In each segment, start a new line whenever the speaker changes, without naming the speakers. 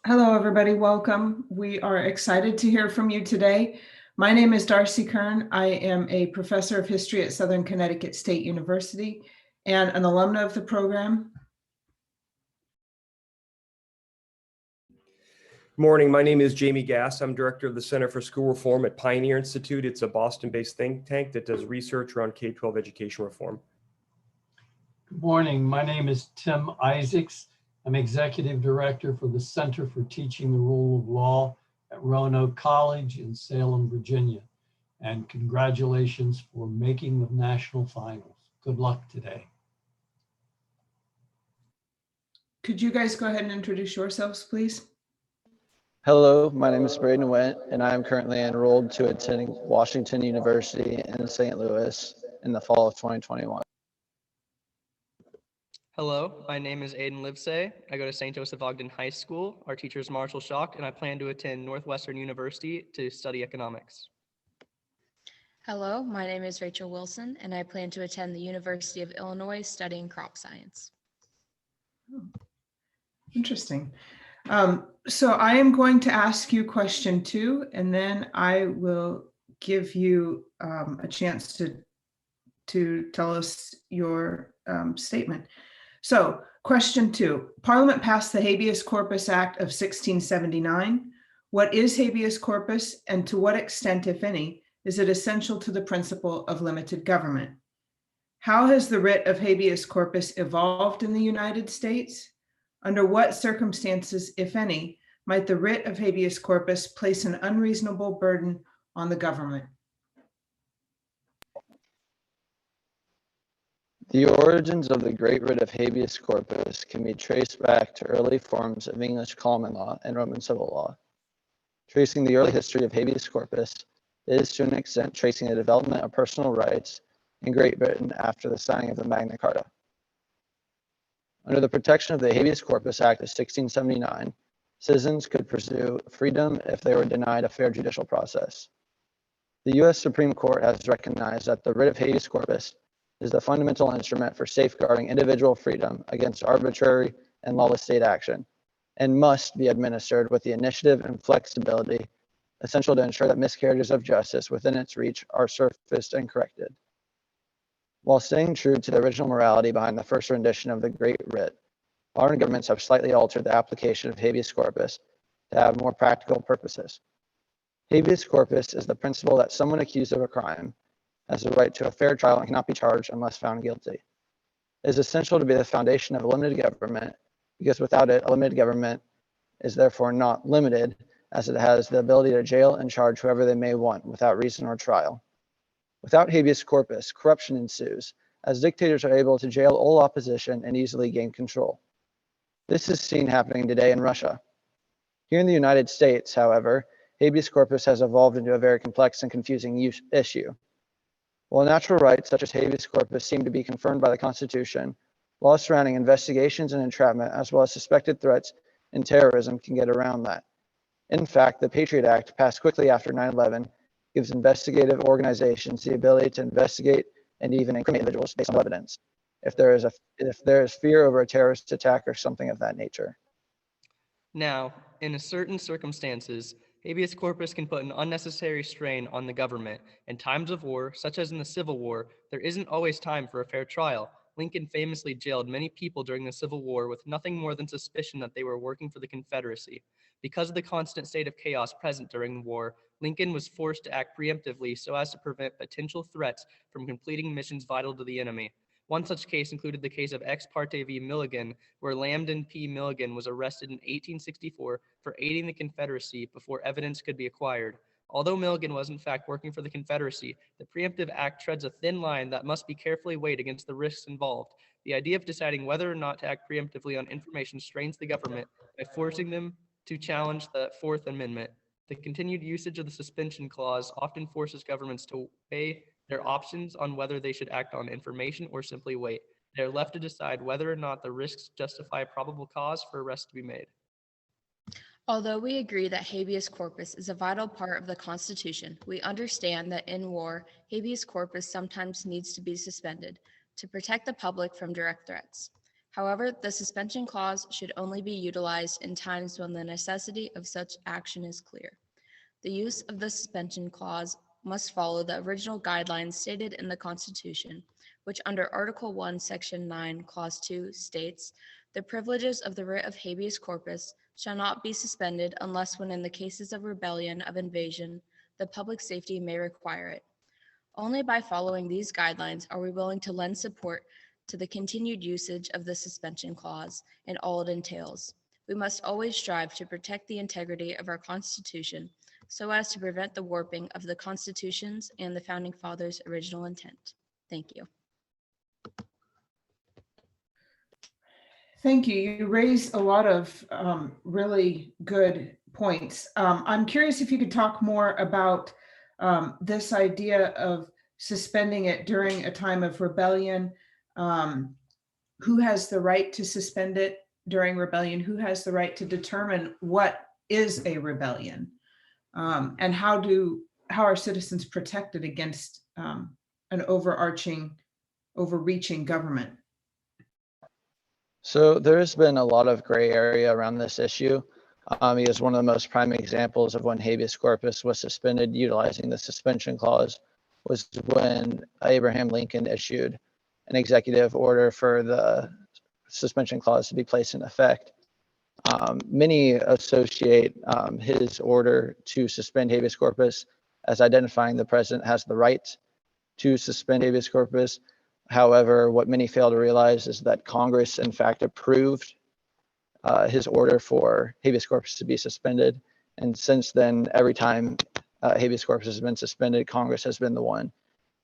Hello, everybody. Welcome. We are excited to hear from you today. My name is Darcy Kern. I am a professor of history at Southern Connecticut State University and an alumna of the program.
Morning, my name is Jamie Gass. I'm director of the Center for School Reform at Pioneer Institute. It's a Boston-based think tank that does research around K-12 education reform.
Good morning, my name is Tim Isaacs. I'm executive director for the Center for Teaching the Rule of Law at Roanoke College in Salem, Virginia. And congratulations for making the national finals. Good luck today.
Could you guys go ahead and introduce yourselves, please?
Hello, my name is Braden Went, and I am currently enrolled to attending Washington University in St. Louis in the fall of 2021.
Hello, my name is Aiden Livesay. I go to St Joseph-Ogden High School. Our teacher is Marshall Schock, and I plan to attend Northwestern University to study economics.
Hello, my name is Rachel Wilson, and I plan to attend the University of Illinois studying crop science.
Oh, interesting. So I am going to ask you question 2, and then I will give you a chance to tell us your statement. So question 2, Parliament passed the Habeas Corpus Act of 1679. What is habeas corpus, and to what extent, if any, is it essential to the principle of limited government? How has the writ of habeas corpus evolved in the United States? Under what circumstances, if any, might the writ of habeas corpus place an unreasonable burden on the government?
The origins of the great writ of habeas corpus can be traced back to early forms of English common law and Roman civil law. Tracing the early history of habeas corpus is to an extent tracing the development of personal rights in Great Britain after the signing of the Magna Carta. Under the protection of the Habeas Corpus Act of 1679, citizens could pursue freedom if they were denied a fair judicial process. The U.S. Supreme Court has recognized that the writ of habeas corpus is the fundamental instrument for safeguarding individual freedom against arbitrary and lawless state action, and must be administered with the initiative and flexibility essential to ensure that miscarriages of justice within its reach are surfaced and corrected. While staying true to the original morality behind the first rendition of the Great Writ, modern governments have slightly altered the application of habeas corpus to have more practical purposes. Habeas corpus is the principle that someone accused of a crime has the right to a fair trial and cannot be charged unless found guilty. It is essential to be the foundation of a limited government, because without it, a limited government is therefore not limited, as it has the ability to jail and charge whoever they may want without reason or trial. Without habeas corpus, corruption ensues, as dictators are able to jail all opposition and easily gain control. This is seen happening today in Russia. Here in the United States, however, habeas corpus has evolved into a very complex and confusing issue. While natural rights such as habeas corpus seem to be confirmed by the Constitution, laws surrounding investigations and entrapment, as well as suspected threats and terrorism, can get around that. In fact, the Patriot Act, passed quickly after 9/11, gives investigative organizations the ability to investigate and even incriminate individuals based on evidence, if there is fear over a terrorist attack or something of that nature.
Now, in certain circumstances, habeas corpus can put an unnecessary strain on the government. In times of war, such as in the Civil War, there isn't always time for a fair trial. Lincoln famously jailed many people during the Civil War with nothing more than suspicion that they were working for the Confederacy. Because of the constant state of chaos present during the war, Lincoln was forced to act preemptively so as to prevent potential threats from completing missions vital to the enemy. One such case included the case of Ex parte v. Milligan, where Lambton P. Milligan was arrested in 1864 for aiding the Confederacy before evidence could be acquired. Although Milligan was in fact working for the Confederacy, the preemptive act treads a thin line that must be carefully weighed against the risks involved. The idea of deciding whether or not to act preemptively on information strains the government by forcing them to challenge the Fourth Amendment. The continued usage of the suspension clause often forces governments to weigh their options on whether they should act on information or simply wait. They are left to decide whether or not the risks justify probable cause for arrest to be made.
Although we agree that habeas corpus is a vital part of the Constitution, we understand that in war, habeas corpus sometimes needs to be suspended to protect the public from direct threats. However, the suspension clause should only be utilized in times when the necessity of such action is clear. The use of the suspension clause must follow the original guidelines stated in the Constitution, which under Article 1, Section 9, Clause 2 states, "The privileges of the writ of habeas corpus shall not be suspended unless when in the cases of rebellion of invasion, the public safety may require it." Only by following these guidelines are we willing to lend support to the continued usage of the suspension clause and all it entails. We must always strive to protect the integrity of our Constitution so as to prevent the warping of the Constitution's and the Founding Fathers' original intent. Thank you.
Thank you. You raised a lot of really good points. I'm curious if you could talk more about this idea of suspending it during a time of rebellion. Who has the right to suspend it during rebellion? Who has the right to determine what is a rebellion? And how are citizens protected against an overreaching government?
So there's been a lot of gray area around this issue. Because one of the most prime examples of when habeas corpus was suspended utilizing the suspension clause was when Abraham Lincoln issued an executive order for the suspension clause to be placed in effect. Many associate his order to suspend habeas corpus as identifying the president has the right to suspend habeas corpus. However, what many fail to realize is that Congress, in fact, approved his order for habeas corpus to be suspended. And since then, every time habeas corpus has been suspended, Congress has been the one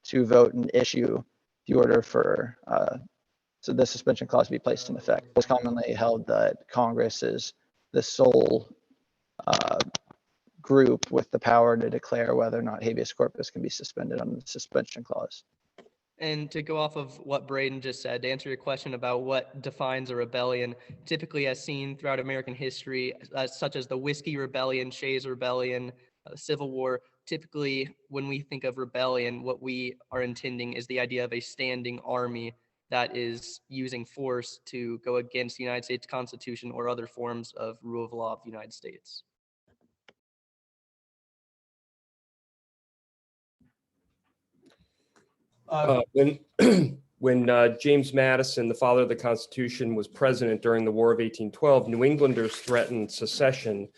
to vote and issue the order for so the suspension clause be placed in effect. It's commonly held that Congress is the sole group with the power to declare whether or not habeas corpus can be suspended under the suspension clause.
And to go off of what Braden just said, to answer your question about what defines a rebellion, typically as seen throughout American history, such as the Whiskey Rebellion, Shays Rebellion, the Civil War, typically when we think of rebellion, what we are intending is the idea of a standing army that is using force to go against the United States Constitution or other forms of rule of law of the United States.
When James Madison, the father of the Constitution, was president during the War of 1812, New Englanders threatened secession,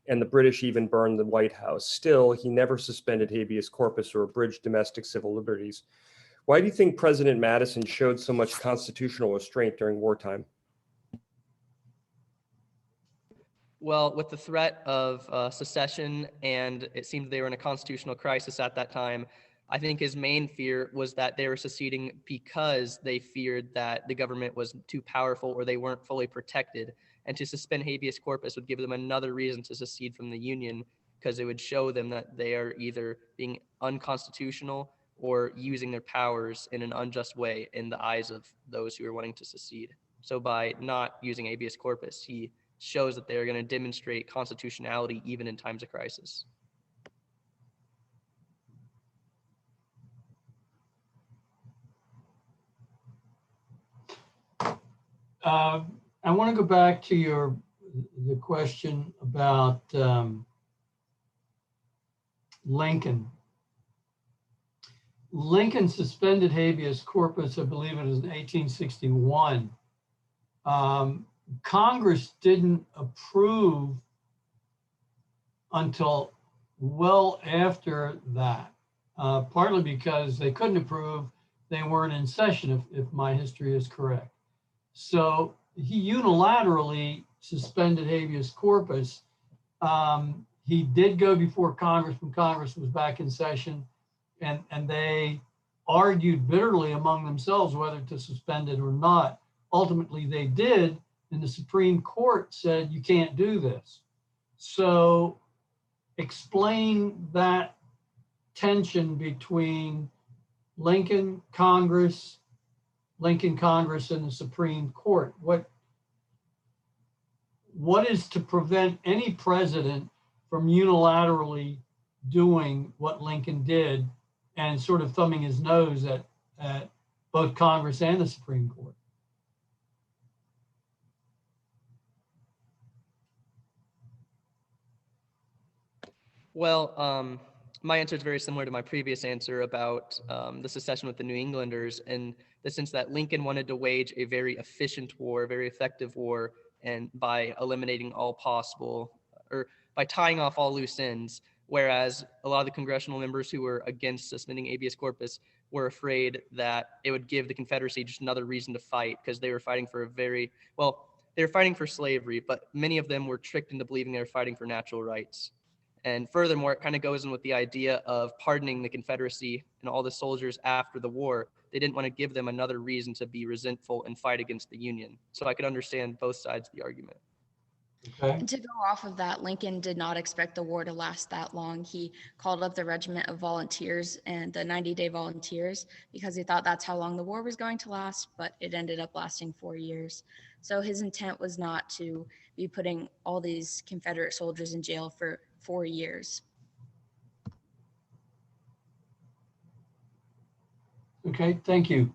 and the British even burned the White House. Still, he never suspended habeas corpus or abridged domestic civil liberties. Why do you think President Madison showed so much constitutional restraint during wartime?
Well, with the threat of secession, and it seemed they were in a constitutional crisis at that time, I think his main fear was that they were seceding because they feared that the government was too powerful or they weren't fully protected. And to suspend habeas corpus would give them another reason to secede from the Union, because it would show them that they are either being unconstitutional or using their powers in an unjust way in the eyes of those who are wanting to secede. So by not using habeas corpus, he shows that they're going to demonstrate constitutionality even in times of crisis.
I want to go back to the question about Lincoln. Lincoln suspended habeas corpus, I believe it was in 1861. Congress didn't approve until well after that, partly because they couldn't approve, they weren't in session, if my history is correct. So he unilaterally suspended habeas corpus. He did go before Congress when Congress was back in session, and they argued bitterly among themselves whether to suspend it or not. Ultimately, they did, and the Supreme Court said, you can't do this. So explain that tension between Lincoln, Congress, and the Supreme Court. What is to prevent any president from unilaterally doing what Lincoln did and sort of thumbing his nose at both Congress and the Supreme Court?
Well, my answer is very similar to my previous answer about the secession with the New Englanders, in the sense that Lincoln wanted to wage a very efficient war, very effective war, and by eliminating all possible, or by tying off all loose ends, whereas a lot of the congressional members who were against suspending habeas corpus were afraid that it would give the Confederacy just another reason to fight, because they were fighting for a very, well, they were fighting for slavery, but many of them were tricked into believing they were fighting for natural rights. And furthermore, it kind of goes in with the idea of pardoning the Confederacy and all the soldiers after the war. They didn't want to give them another reason to be resentful and fight against the Union. So I could understand both sides of the argument.
Okay,
And to go off of that, Lincoln did not expect the war to last that long. He called up the regiment of volunteers and the 90-day volunteers because he thought that's how long the war was going to last, but it ended up lasting 4 years. So his intent was not to be putting all these Confederate soldiers in jail for 4 years.
okay, thank you.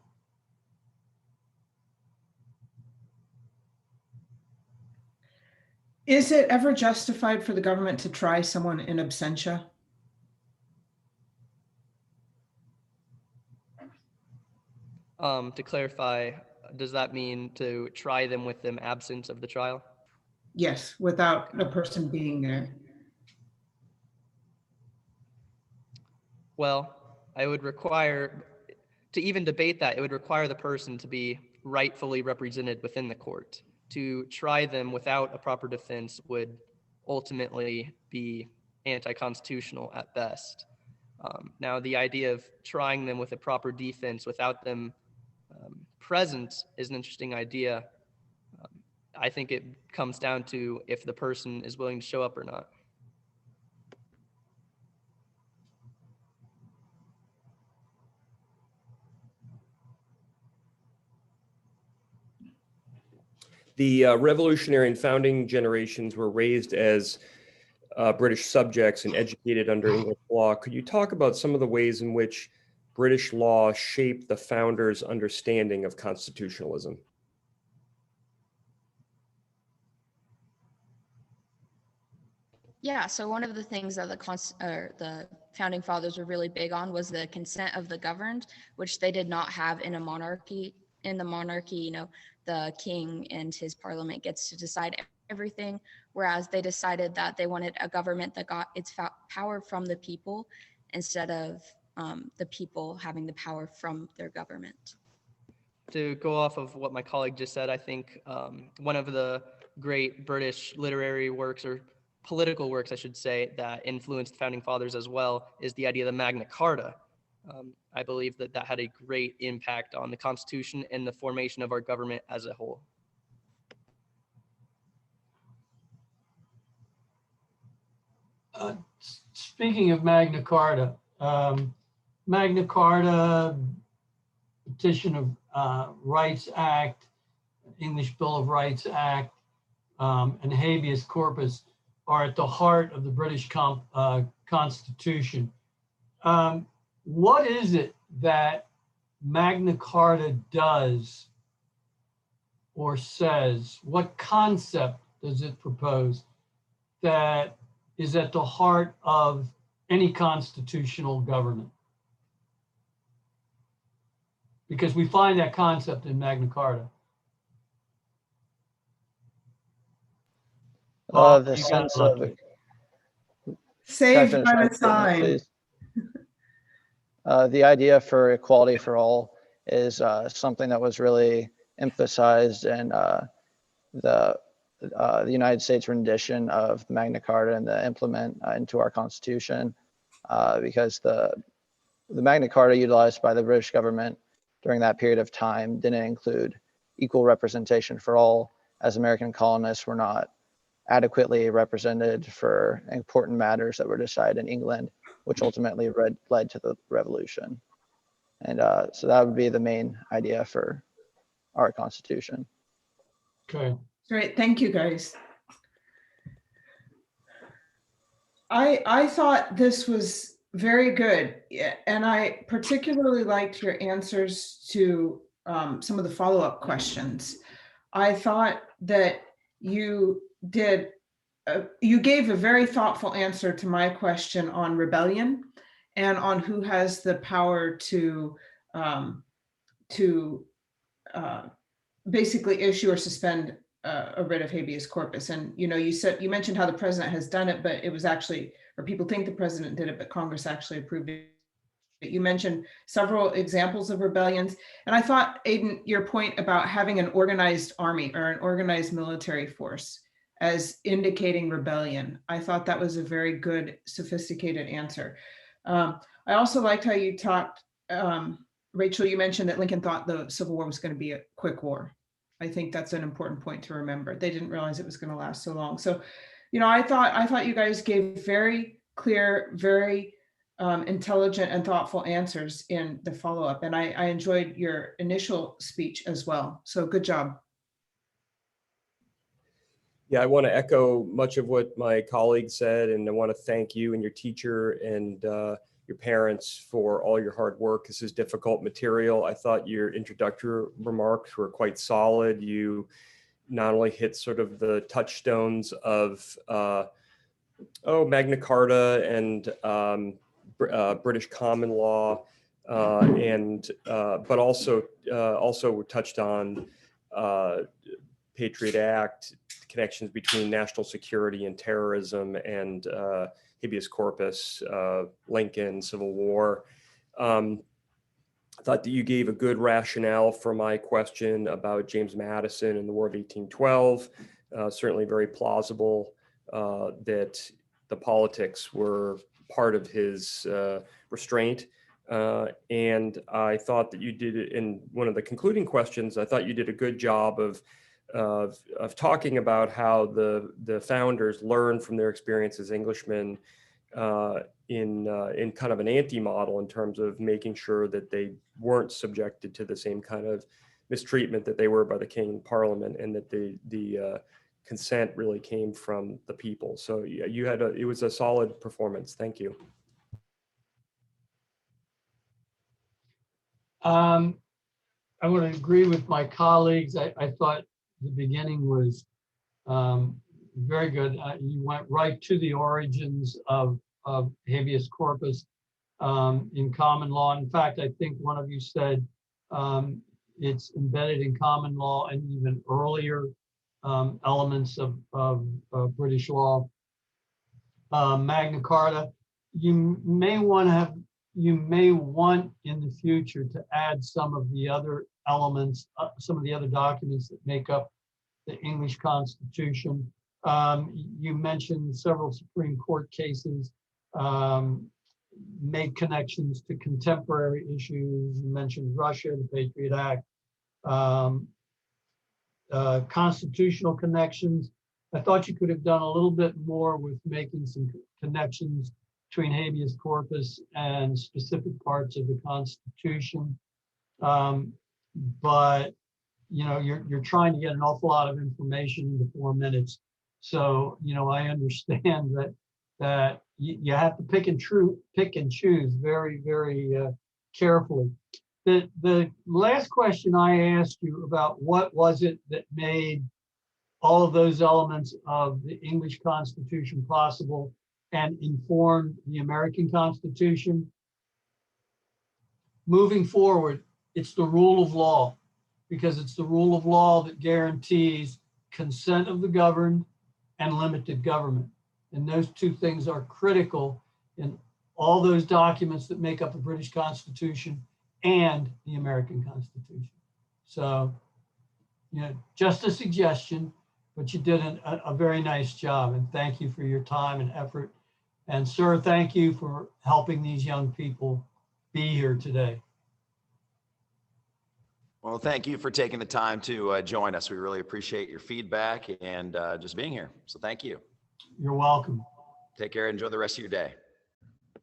Is it ever justified for the government to try someone in absentia?
To clarify, does that mean to try them with them absent of the trial?
Yes, without a person being there.
Well, I would require, to even debate that, it would require the person to be rightfully represented within the court. To try them without a proper defense would ultimately be anti-constitutional at best. Now, the idea of trying them with a proper defense without them present is an interesting idea. I think it comes down to if the person is willing to show up or not.
The Revolutionary and founding generations were raised as British subjects and educated under English law. Could you talk about some of the ways in which British law shaped the founders' understanding of constitutionalism?
Yeah, so one of the things that the founding fathers were really big on was the consent of the governed, which they did not have in a monarchy. In the monarchy, you know, the king and his parliament gets to decide everything, whereas they decided that they wanted a government that got its power from the people instead of the people having the power from their government.
To go off of what my colleague just said, I think one of the great British literary works, or political works, I should say, that influenced the founding fathers as well is the idea of the Magna Carta. I believe that that had a great impact on the Constitution and the formation of our government as a whole.
Speaking of Magna Carta, Magna Carta, Petition of Rights Act, English Bill of Rights Act, and habeas corpus are at the heart of the British Constitution. What is it that Magna Carta does or says? What concept does it propose that is at the heart of any constitutional government? Because we find that concept in Magna Carta.
The
You
sense
got
of
it.
Saved
finish
by
my
the
statement,
sign.
please? The idea for equality for all is something that was really emphasized in the United States rendition of Magna Carta and the implement into our Constitution, because the Magna Carta utilized by the British government during that period of time didn't include equal representation for all, as American colonists were not adequately represented for important matters that were decided in England, which ultimately led to the revolution. And so that would be the main idea for our Constitution.
Okay.
Great, thank you, guys. I thought this was very good, and I particularly liked your answers to some of the follow-up questions. I thought that you did you gave a very thoughtful answer to my question on rebellion and on who has the power to basically issue or suspend a writ of habeas corpus. And you mentioned how the president has done it, but it was actually, or people think the president did it, but Congress actually approved it. You mentioned several examples of rebellions. And I thought, Aidan, your point about having an organized army or an organized military force as indicating rebellion, I thought that was a very good, sophisticated answer. I also liked how you talked, Rachel, you mentioned that Lincoln thought the Civil War was going to be a quick war. I think that's an important point to remember. They didn't realize it was going to last so long. So, I thought you guys gave very clear, very intelligent and thoughtful answers in the follow-up. And I enjoyed your initial speech as well. So good job.
Yeah, I want to echo much of what my colleague said, and I want to thank you and your teacher and your parents for all your hard work. This is difficult material. I thought your introductory remarks were quite solid. You not only hit sort of the touchstones of Magna Carta and British common law, but also touched on Patriot Act, connections between national security and terrorism, and habeas corpus, Lincoln, Civil War. I thought that you gave a good rationale for my question about James Madison and the War of 1812. Certainly very plausible that the politics were part of his restraint. And I thought that you did it in one of the concluding questions. I thought you did a good job of talking about how the founders learned from their experience as Englishmen in kind of an anti-model in terms of making sure that they weren't subjected to the same kind of mistreatment that they were by the King and Parliament, and that the consent really came from the people. So yeah, it was a solid performance. Thank you.
I would agree with my colleagues. I thought the beginning was very good. You went right to the origins of habeas corpus in common law. In fact, I think one of you said it's embedded in common law and even earlier elements of British law. Magna Carta, you may want in the future to add some of the other elements, some of the other documents that make up the English Constitution. You mentioned several Supreme Court cases, made connections to contemporary issues. You mentioned Russia, the Patriot Act, constitutional connections. I thought you could have done a little bit more with making some connections between habeas corpus and specific parts of the Constitution. But you're trying to get an awful lot of information into 4 minutes. So, I understand that you have to pick and choose very, very carefully. The last question I asked you about what was it that made all of those elements of the English Constitution possible and informed the American Constitution. Moving forward, it's the rule of law, because it's the rule of law that guarantees consent of the governed and limited government. And those two things are critical in all those documents that make up the British Constitution and the American Constitution. So, just a suggestion, but you did a very nice job, and thank you for your time and effort. And sir, thank you for helping these young people be here today.
Well, thank you for taking the time to join us. We really appreciate your feedback and just being here. So thank you.
You're welcome.
Take care. Enjoy the rest of your day.